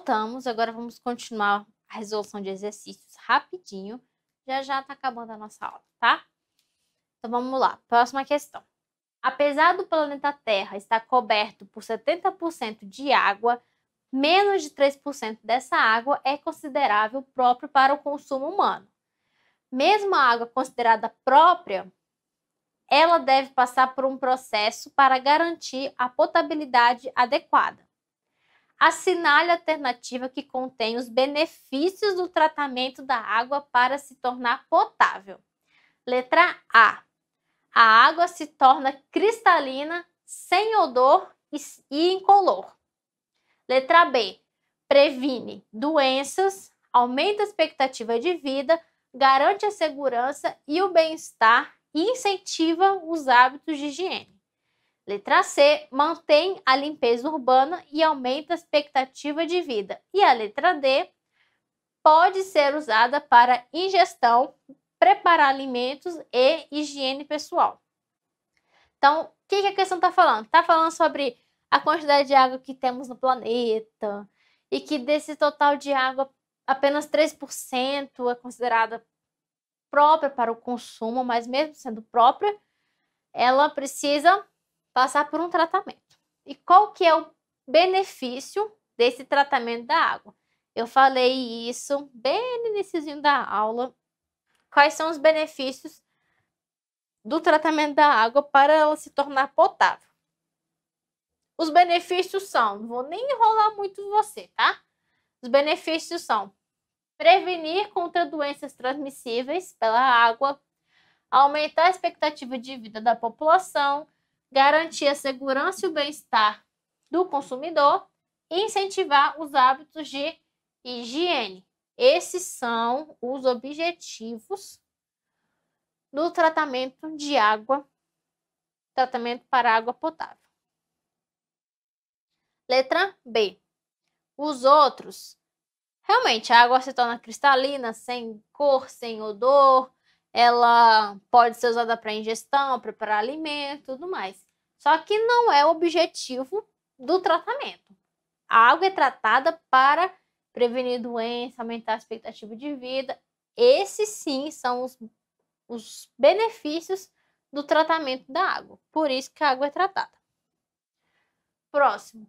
Voltamos, agora vamos continuar a resolução de exercícios rapidinho. Já tá acabando a nossa aula, tá? Então vamos lá, próxima questão. Apesar do planeta Terra estar coberto por 70% de água, menos de 3% dessa água é considerável próprio para o consumo humano. Mesmo a água considerada própria, ela deve passar por um processo para garantir a potabilidade adequada. Assinale a alternativa que contém os benefícios do tratamento da água para se tornar potável. Letra A. A água se torna cristalina, sem odor e incolor. Letra B. Previne doenças, aumenta a expectativa de vida, garante a segurança e o bem-estar e incentiva os hábitos de higiene. Letra C, mantém a limpeza urbana e aumenta a expectativa de vida. E a letra D, pode ser usada para ingestão, preparar alimentos e higiene pessoal. Então, o que a questão está falando? Está falando sobre a quantidade de água que temos no planeta e que desse total de água, apenas 3% é considerada própria para o consumo, mas mesmo sendo própria, ela precisa passar por um tratamento. E qual que é o benefício desse tratamento da água? Eu falei isso bem no iniciozinho da aula. Quais são os benefícios do tratamento da água para ela se tornar potável? Os benefícios são, não vou nem enrolar muito você, tá? Os benefícios são prevenir contra doenças transmissíveis pela água, aumentar a expectativa de vida da população, garantir a segurança e o bem-estar do consumidor e incentivar os hábitos de higiene. Esses são os objetivos do tratamento de água, tratamento para água potável. Letra B. Os outros, realmente a água se torna cristalina, sem cor, sem odor, ela pode ser usada para ingestão, preparar alimento, tudo mais. Só que não é o objetivo do tratamento. A água é tratada para prevenir doença, aumentar a expectativa de vida. Esses sim são os benefícios do tratamento da água. Por isso que a água é tratada. Próximo.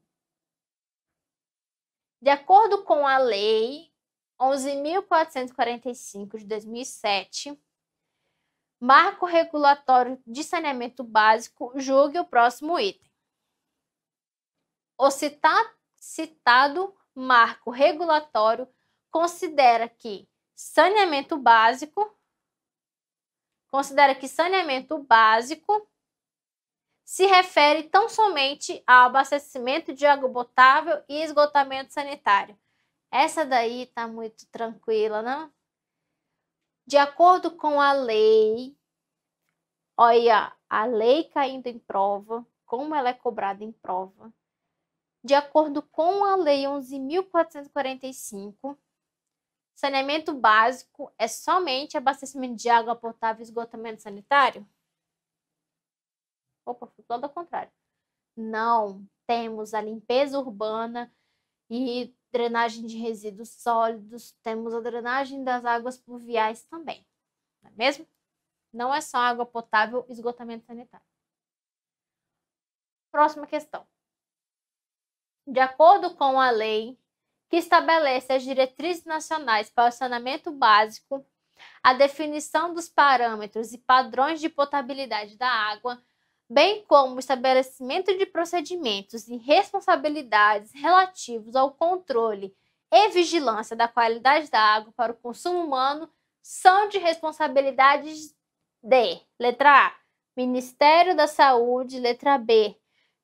De acordo com a Lei 11.445 de 2007, Marco Regulatório de Saneamento Básico, julgue o próximo item. O citado Marco Regulatório considera que saneamento básico se refere tão somente ao abastecimento de água potável e esgotamento sanitário. Essa daí tá muito tranquila, não? De acordo com a lei, olha, a lei caindo em prova, como ela é cobrada em prova. De acordo com a lei 11.445, saneamento básico é somente abastecimento de água potável e esgotamento sanitário? Opa, foi todo ao contrário. Não, temos a limpeza urbana e drenagem de resíduos sólidos, temos a drenagem das águas pluviais também, não é mesmo? Não é só água potável e esgotamento sanitário. Próxima questão. De acordo com a lei que estabelece as diretrizes nacionais para o saneamento básico, a definição dos parâmetros e padrões de potabilidade da água, bem como o estabelecimento de procedimentos e responsabilidades relativos ao controle e vigilância da qualidade da água para o consumo humano, são de responsabilidades de, letra A, Ministério da Saúde, letra B,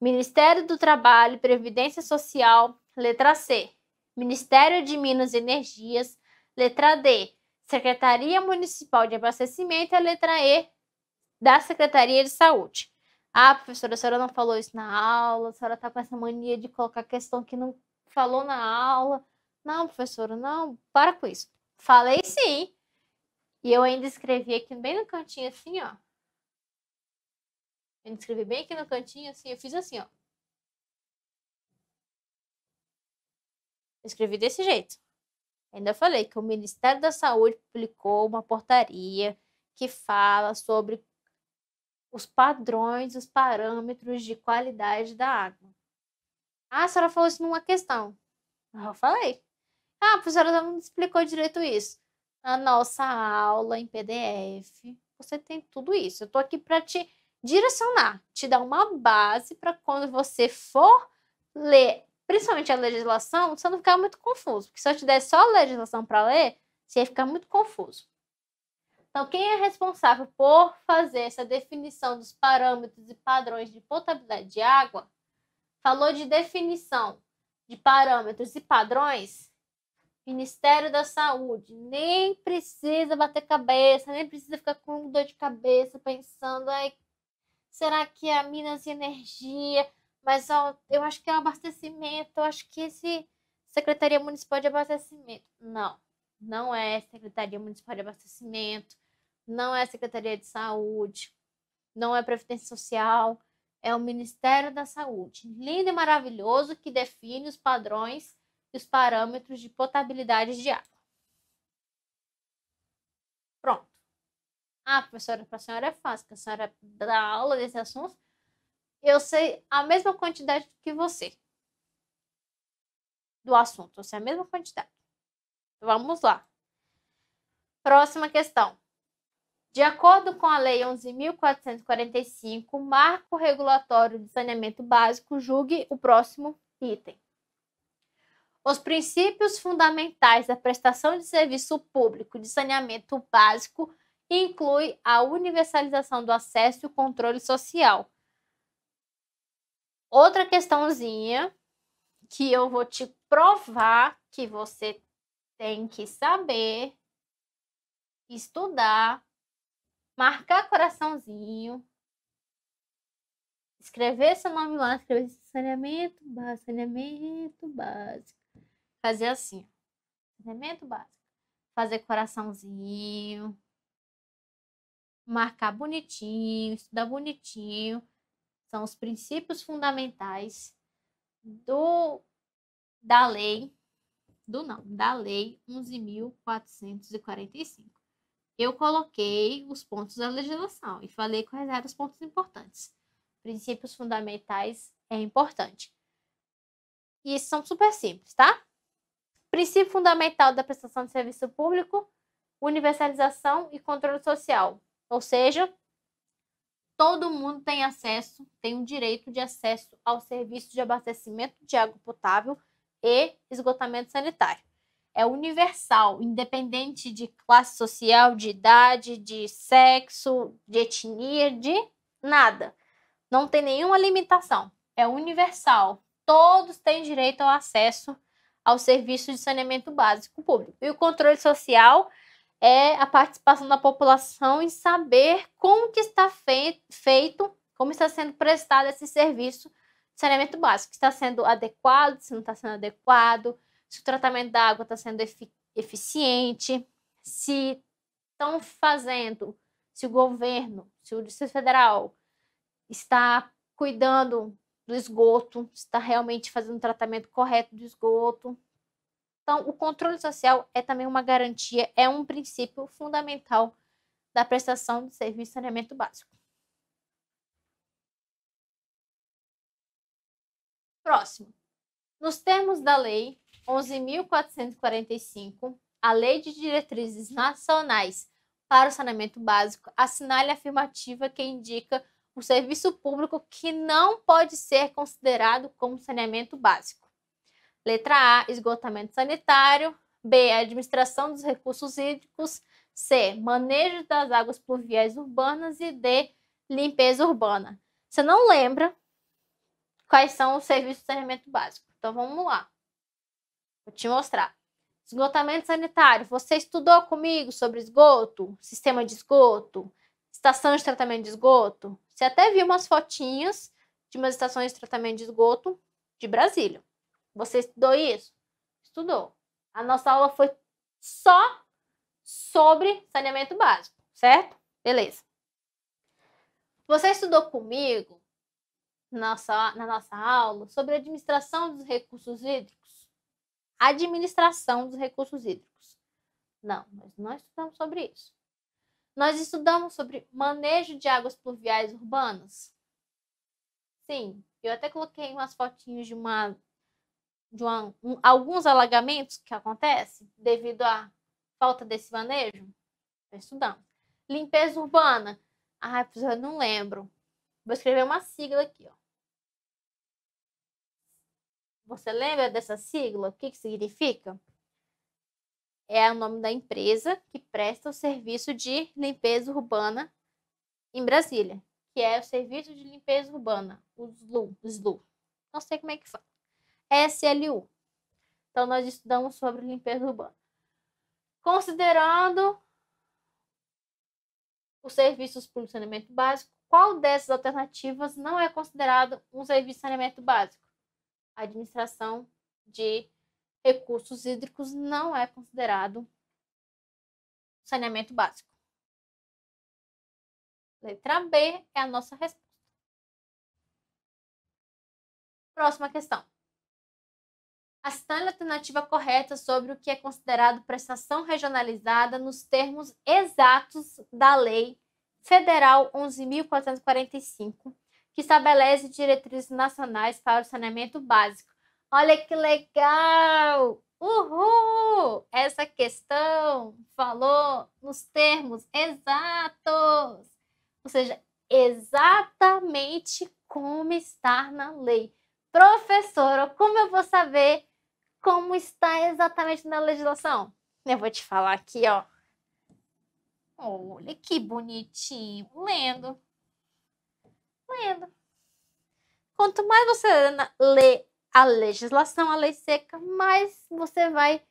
Ministério do Trabalho e Previdência Social, letra C, Ministério de Minas e Energias, letra D, Secretaria Municipal de Abastecimento e a letra E, da Secretaria de Saúde. Ah, professora, a senhora não falou isso na aula, a senhora tá com essa mania de colocar questão que não falou na aula. Não, professora, não, para com isso. Falei sim. E eu ainda escrevi aqui bem no cantinho assim, ó. Eu escrevi bem aqui no cantinho assim, eu fiz assim, ó. escrevi desse jeito. Ainda falei que o Ministério da Saúde publicou uma portaria que fala sobre os padrões, os parâmetros de qualidade da água. Ah, a senhora falou isso numa questão. Eu falei. Ah, a professora não explicou direito isso. Na nossa aula em PDF, você tem tudo isso. Eu tô aqui para te direcionar, te dar uma base para quando você for ler, principalmente a legislação, você não ficar muito confuso. Porque se eu te der só a legislação para ler, você ia ficar muito confuso. Então, quem é responsável por fazer essa definição dos parâmetros e padrões de potabilidade de água, falou de definição de parâmetros e padrões, Ministério da Saúde. Nem precisa bater cabeça, nem precisa ficar com dor de cabeça pensando, ai, será que é a Minas e Energia? Mas ó, eu acho que é o abastecimento, eu acho que esse Secretaria Municipal de Abastecimento. Não, não é Secretaria Municipal de Abastecimento, não é Secretaria de Saúde, não é Previdência Social, é o Ministério da Saúde. Lindo e maravilhoso que define os padrões e os parâmetros de potabilidade de água. Pronto. Ah, professora, para a senhora é fácil, que a senhora dá aula desse assunto. Eu sei a mesma quantidade que você. Do assunto, eu sei a mesma quantidade. Vamos lá. Próxima questão. De acordo com a Lei 11.445, Marco Regulatório de Saneamento Básico, julgue o próximo item. Os princípios fundamentais da prestação de serviço público de saneamento básico incluem a universalização do acesso e o controle social. Outra questãozinha que eu vou te provar que você tem que saber, estudar, marcar coraçãozinho, escrever seu nome lá, escrever saneamento básico. Fazer assim, saneamento básico. Fazer coraçãozinho, marcar bonitinho, estudar bonitinho. São os princípios fundamentais da lei 11.445. Eu coloquei os pontos da legislação e falei quais eram os pontos importantes. Princípios fundamentais é importante. E são super simples, tá? Princípio fundamental da prestação de serviço público, universalização e controle social. Ou seja, todo mundo tem acesso, tem o direito de acesso ao serviço de abastecimento de água potável e esgotamento sanitário. É universal, independente de classe social, de idade, de sexo, de etnia, de nada. Não tem nenhuma limitação. É universal. Todos têm direito ao acesso ao serviço de saneamento básico público. E o controle social é a participação da população em saber como que está feito, como está sendo prestado esse serviço de saneamento básico. Está sendo adequado, se não está sendo adequado, se o tratamento da água está sendo eficiente, se estão fazendo, se o governo, se o Distrito Federal está cuidando do esgoto, está realmente fazendo o tratamento correto do esgoto. Então, o controle social é também uma garantia, é um princípio fundamental da prestação de serviço de saneamento básico. Próximo. Nos termos da Lei 11.445, a Lei de Diretrizes Nacionais para o Saneamento Básico, assinale a afirmativa que indica o serviço público que não pode ser considerado como saneamento básico. Letra A, esgotamento sanitário. B, administração dos recursos hídricos. C, manejo das águas pluviais urbanas. E D, limpeza urbana. Você não lembra quais são os serviços de saneamento básico? Então vamos lá. Vou te mostrar. Esgotamento sanitário. Você estudou comigo sobre esgoto, sistema de esgoto, estação de tratamento de esgoto? Você até viu umas fotinhas de umas estações de tratamento de esgoto de Brasília. Você estudou isso? Estudou. A nossa aula foi só sobre saneamento básico, certo? Beleza. Você estudou comigo na nossa aula sobre administração dos recursos hídricos? administração dos recursos hídricos. Não, nós não estudamos sobre isso. Nós estudamos sobre manejo de águas pluviais urbanas. Sim, eu até coloquei umas fotinhos de alguns alagamentos que acontecem devido à falta desse manejo. Estudamos. Limpeza urbana. Ai, professor, eu não lembro. Vou escrever uma sigla aqui, ó. Você lembra dessa sigla? O que significa? É o nome da empresa que presta o serviço de limpeza urbana em Brasília, que é o Serviço de Limpeza Urbana, o SLU. Não sei como é que fala. SLU. Então, nós estudamos sobre limpeza urbana. Considerando os serviços públicos de saneamento básico, qual dessas alternativas não é considerado um serviço de saneamento básico? A administração de recursos hídricos não é considerado saneamento básico. Letra B é a nossa resposta. Próxima questão. Assinale a alternativa correta sobre o que é considerado prestação regionalizada nos termos exatos da Lei Federal 11.445, que estabelece diretrizes nacionais para o saneamento básico. Olha que legal! Uhul! Essa questão falou nos termos exatos, ou seja, exatamente como está na lei. Professora, como eu vou saber como está exatamente na legislação? Eu vou te falar aqui, ó. Olha que bonitinho. Lendo. Quanto mais você lê a legislação, a lei seca, mais você vai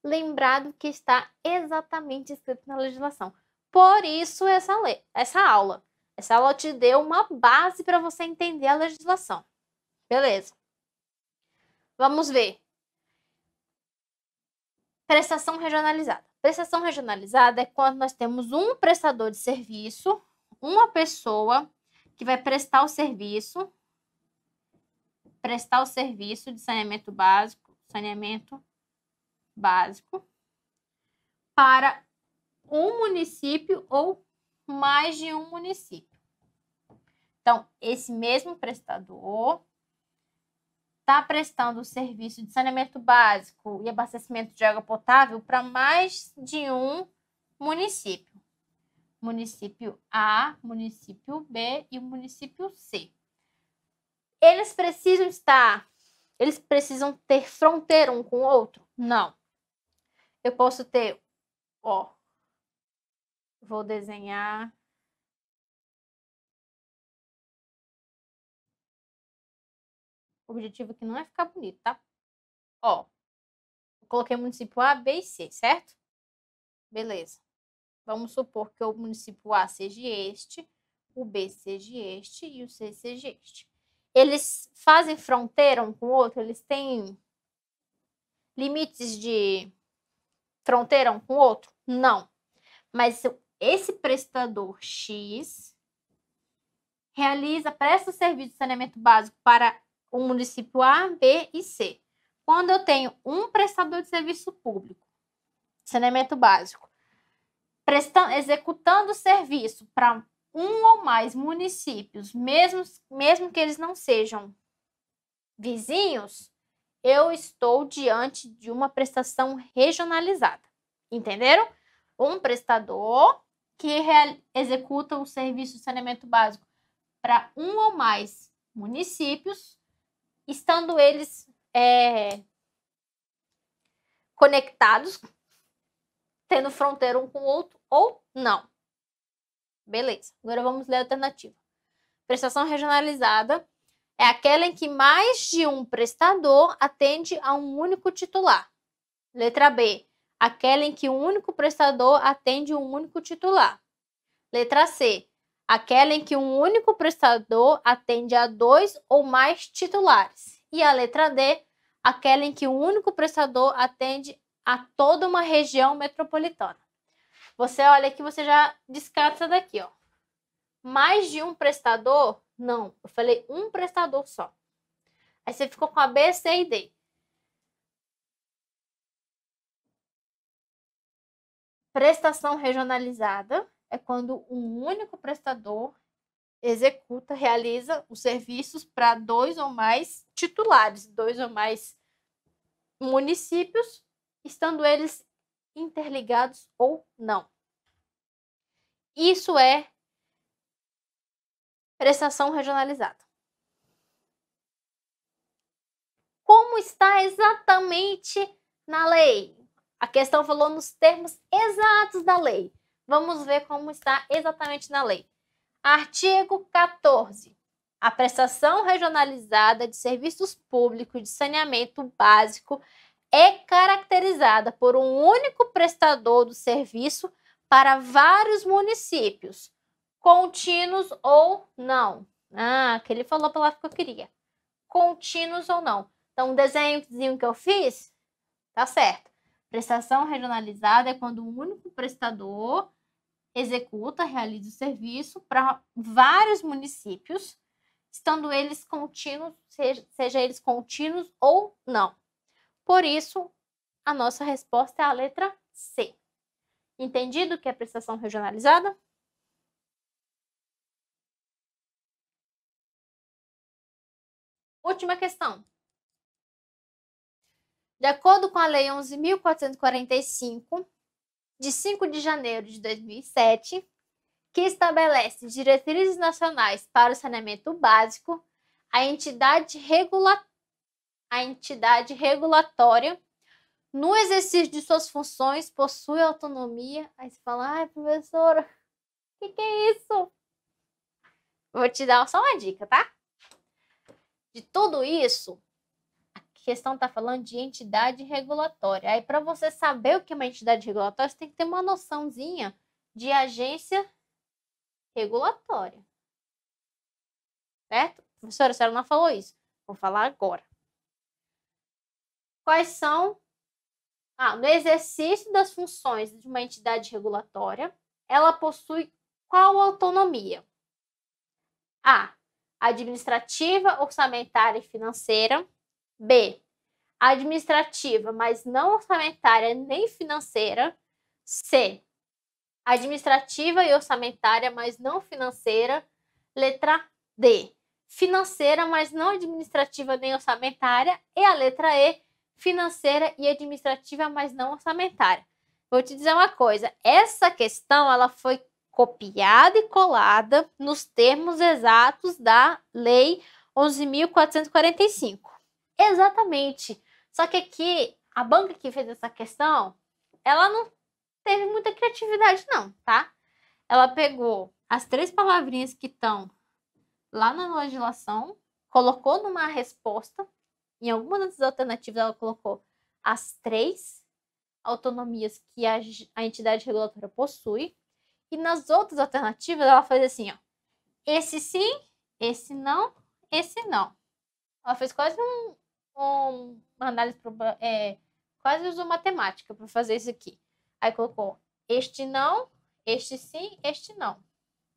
lembrar do que está exatamente escrito na legislação. Por isso essa aula. Essa aula te deu uma base para você entender a legislação. Beleza. Vamos ver. Prestação regionalizada. Prestação regionalizada é quando nós temos um prestador de serviço, uma pessoa que vai prestar o serviço de saneamento básico para um município ou mais de um município. Então, esse mesmo prestador está prestando o serviço de saneamento básico e abastecimento de água potável para mais de um município. Município A, município B e o município C. Eles precisam ter fronteira um com o outro? Não. Eu posso ter, ó, vou desenhar. O objetivo aqui não é ficar bonito, tá? Ó, eu coloquei município A, B e C, certo? Beleza. Vamos supor que o município A seja este, o B seja este e o C seja este. Eles fazem fronteira um com o outro? Eles têm limites de fronteira um com o outro? Não. Mas esse prestador X presta o serviço de saneamento básico para o município A, B e C. Quando eu tenho um prestador de serviço público, saneamento básico, executando o serviço para um ou mais municípios, mesmo que eles não sejam vizinhos, eu estou diante de uma prestação regionalizada. Entenderam? Um prestador que executa o serviço de saneamento básico para um ou mais municípios, estando eles conectados, tendo fronteira um com o outro ou não. Beleza. Agora vamos ler a alternativa. Prestação regionalizada é aquela em que mais de um prestador atende a um único titular. Letra B. Aquela em que um único prestador atende um único titular. Letra C. Aquela em que um único prestador atende a 2 ou mais titulares. E a letra D. Aquela em que um único prestador atende a toda uma região metropolitana. Você olha aqui, você já descarta essa daqui, ó. Mais de um prestador? Não, eu falei um prestador só. Aí você ficou com a B, C e D. Prestação regionalizada é quando um único prestador executa, realiza os serviços para 2 ou mais titulares, 2 ou mais municípios, estando eles interligados ou não. Isso é prestação regionalizada. Como está exatamente na lei? A questão falou nos termos exatos da lei. Vamos ver como está exatamente na lei. Artigo 14. A prestação regionalizada de serviços públicos de saneamento básico é caracterizada por um único prestador do serviço para vários municípios, contínuos ou não. Que ele falou a palavra que eu queria. Contínuos ou não. Então, o desenhozinho que eu fiz, tá certo. Prestação regionalizada é quando um único prestador executa, realiza o serviço para vários municípios, estando eles contínuos, seja eles contínuos ou não. Por isso, a nossa resposta é a letra C. Entendido o que é prestação regionalizada? Última questão. De acordo com a Lei 11.445, de 5 de janeiro de 2007, que estabelece diretrizes nacionais para o saneamento básico, a entidade regulatória, no exercício de suas funções, possui autonomia. Aí você fala, ai, professora, o que é isso? Vou te dar só uma dica, tá? De tudo isso, a questão está falando de entidade regulatória. Aí, para você saber o que é uma entidade regulatória, você tem que ter uma noçãozinha de agência regulatória. Certo? Professora, a senhora não falou isso. Vou falar agora. Quais são? No exercício das funções de uma entidade regulatória, ela possui qual autonomia? A. Administrativa, orçamentária e financeira. B. Administrativa, mas não orçamentária nem financeira. C. Administrativa e orçamentária, mas não financeira. Letra D. Financeira, mas não administrativa nem orçamentária. E a letra E. Financeira e administrativa, mas não orçamentária. Vou te dizer uma coisa. Essa questão ela foi copiada e colada nos termos exatos da Lei 11.445. Exatamente. Só que aqui, a banca que fez essa questão, ela não teve muita criatividade não, tá? Ela pegou as 3 palavrinhas que estão lá na legislação, colocou numa resposta, em alguma das alternativas ela colocou as 3 autonomias que a entidade regulatória possui, e nas outras alternativas ela faz assim, ó, esse sim, esse não, esse não. Ela fez quase uma análise, quase usou matemática para fazer isso aqui. Aí colocou este não, este sim, este não.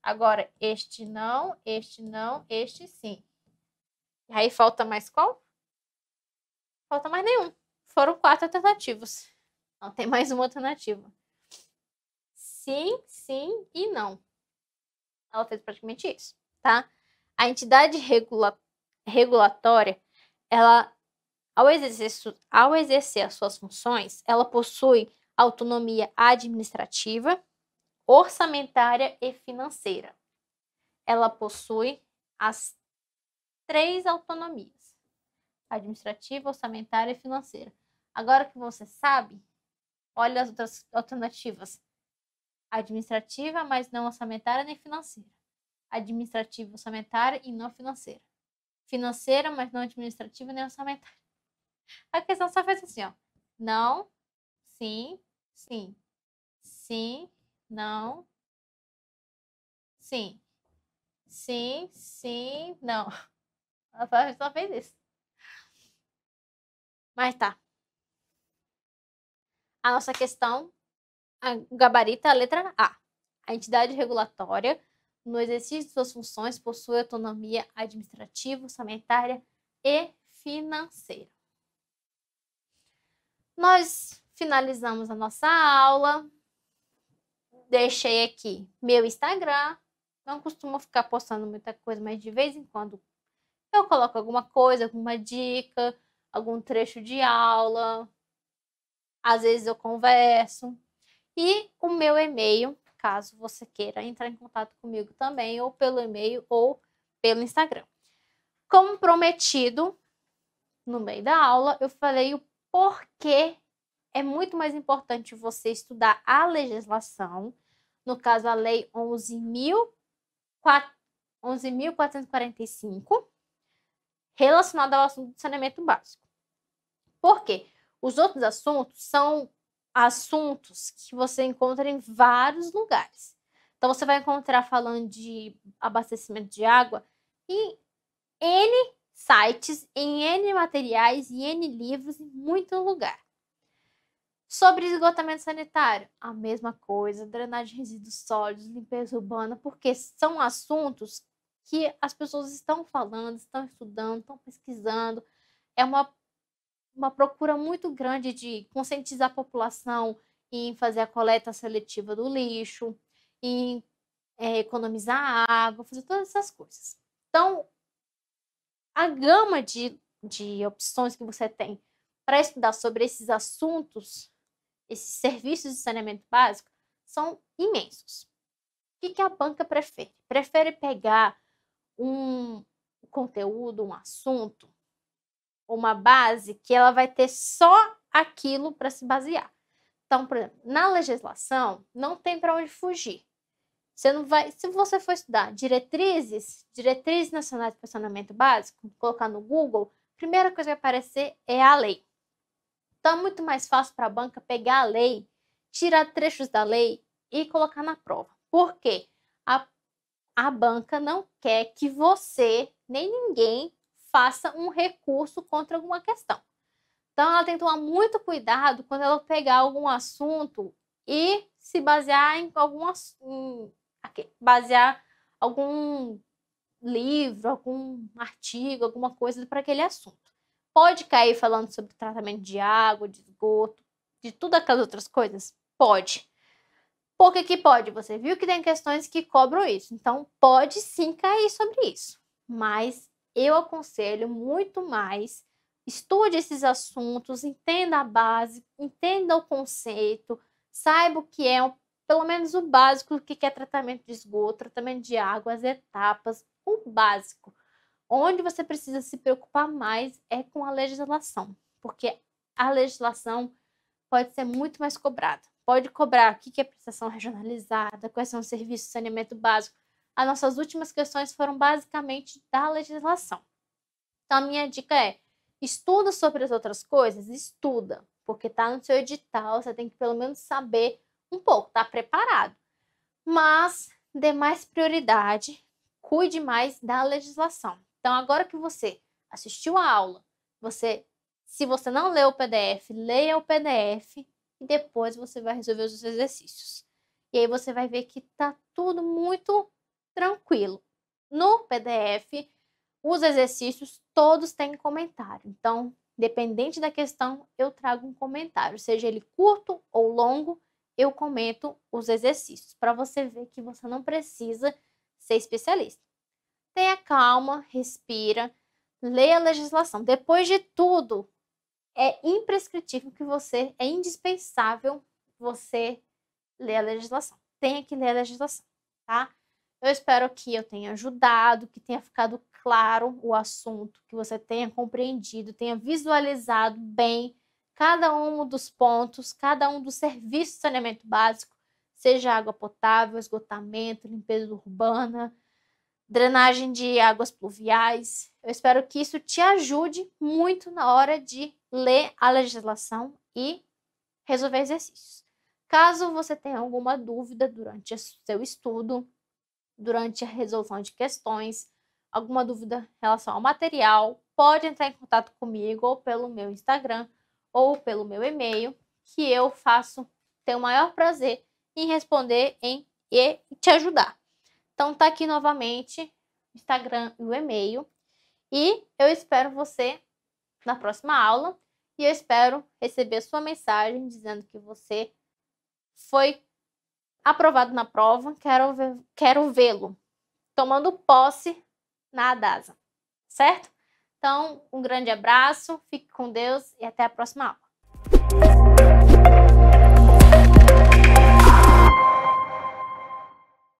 Agora, este não, este não, este sim. E aí falta mais qual? Falta mais nenhum. Foram 4 alternativas. Não tem mais uma alternativa. Sim, sim e não. Ela fez praticamente isso, tá? A entidade regulatória, ela, ao exercer as suas funções, ela possui autonomia administrativa, orçamentária e financeira. Ela possui as 3 autonomias: administrativa, orçamentária e financeira. Agora que você sabe, olha as outras alternativas. Administrativa, mas não orçamentária nem financeira. Administrativa, orçamentária e não financeira. Financeira, mas não administrativa nem orçamentária. A questão só faz assim, ó. Não, sim, sim. Sim, não, sim. Sim, sim, não. Ela só fez isso. Mas tá. A nossa questão, o gabarito é a letra A. A entidade regulatória, no exercício de suas funções, possui autonomia administrativa, orçamentária e financeira. Nós finalizamos a nossa aula. deixei aqui meu Instagram. Não costumo ficar postando muita coisa, mas de vez em quando eu coloco alguma coisa, alguma dica, algum trecho de aula. Às vezes eu converso. E o meu e-mail, caso você queira entrar em contato comigo também, ou pelo e-mail ou pelo Instagram. Como prometido, no meio da aula, eu falei o porquê é muito mais importante você estudar a legislação, no caso a Lei 11.445, relacionada ao assunto do saneamento básico. Por quê? Os outros assuntos são assuntos que você encontra em vários lugares. Então, você vai encontrar falando de abastecimento de água em N sites, em N materiais, em N livros, em muito lugar. Sobre esgotamento sanitário, a mesma coisa, drenagem de resíduos sólidos, limpeza urbana, porque são assuntos que as pessoas estão falando, estão estudando, estão pesquisando. É uma procura muito grande de conscientizar a população em fazer a coleta seletiva do lixo, em economizar água, fazer todas essas coisas. Então, a gama de opções que você tem para estudar sobre esses assuntos, esses serviços de saneamento básico, são imensos. O que a banca prefere? Prefere pegar um conteúdo, um assunto, uma base que ela vai ter só aquilo para se basear. Então, por exemplo, na legislação, não tem para onde fugir. Você não vai, se você for estudar diretrizes nacionais de saneamento básico, colocar no Google, a primeira coisa que vai aparecer é a lei. Então, é muito mais fácil para a banca pegar a lei, tirar trechos da lei e colocar na prova. Por quê? A banca não quer que você, nem ninguém, faça um recurso contra alguma questão. Então, ela tem que tomar muito cuidado quando ela pegar algum assunto e se basear em basear algum livro, algum artigo, alguma coisa para aquele assunto. Pode cair falando sobre tratamento de água, de esgoto, de tudo aquelas outras coisas? Pode. Por que pode? Você viu que tem questões que cobram isso. Então, pode sim cair sobre isso. Mas eu aconselho muito mais, estude esses assuntos, entenda a base, entenda o conceito, saiba o que é, pelo menos o básico, o que é tratamento de esgoto, tratamento de água, as etapas, o básico. Onde você precisa se preocupar mais é com a legislação, porque a legislação pode ser muito mais cobrada. Pode cobrar o que é prestação regionalizada, quais são os serviços de saneamento básico. As nossas últimas questões foram basicamente da legislação. Então, a minha dica é, estuda sobre as outras coisas? Estuda, porque está no seu edital, você tem que pelo menos saber um pouco, tá preparado. Mas dê mais prioridade, cuide mais da legislação. Então, agora que você assistiu a aula, se você não leu o PDF, leia o PDF e depois você vai resolver os exercícios. E aí você vai ver que tá tudo muito tranquilo. No PDF, os exercícios todos têm comentário. Então, dependente da questão, eu trago um comentário, seja ele curto ou longo, eu comento os exercícios, para você ver que você não precisa ser especialista. Tenha calma, respira, leia a legislação. Depois de tudo, é imprescritível que você, é indispensável você ler a legislação. Tenha que ler a legislação, tá? Eu espero que eu tenha ajudado, que tenha ficado claro o assunto, que você tenha compreendido, tenha visualizado bem cada um dos pontos, cada um dos serviços de saneamento básico, seja água potável, esgotamento, limpeza urbana, drenagem de águas pluviais. Eu espero que isso te ajude muito na hora de ler a legislação e resolver exercícios. Caso você tenha alguma dúvida durante o seu estudo, durante a resolução de questões, alguma dúvida em relação ao material, pode entrar em contato comigo ou pelo meu Instagram ou pelo meu e-mail, que eu tenho o maior prazer em responder e te ajudar. Então tá aqui novamente o Instagram e o e-mail. E eu espero você na próxima aula. E eu espero receber sua mensagem dizendo que você foi aprovado na prova, quero vê-lo tomando posse na Adasa, certo? Então, um grande abraço, fique com Deus e até a próxima aula.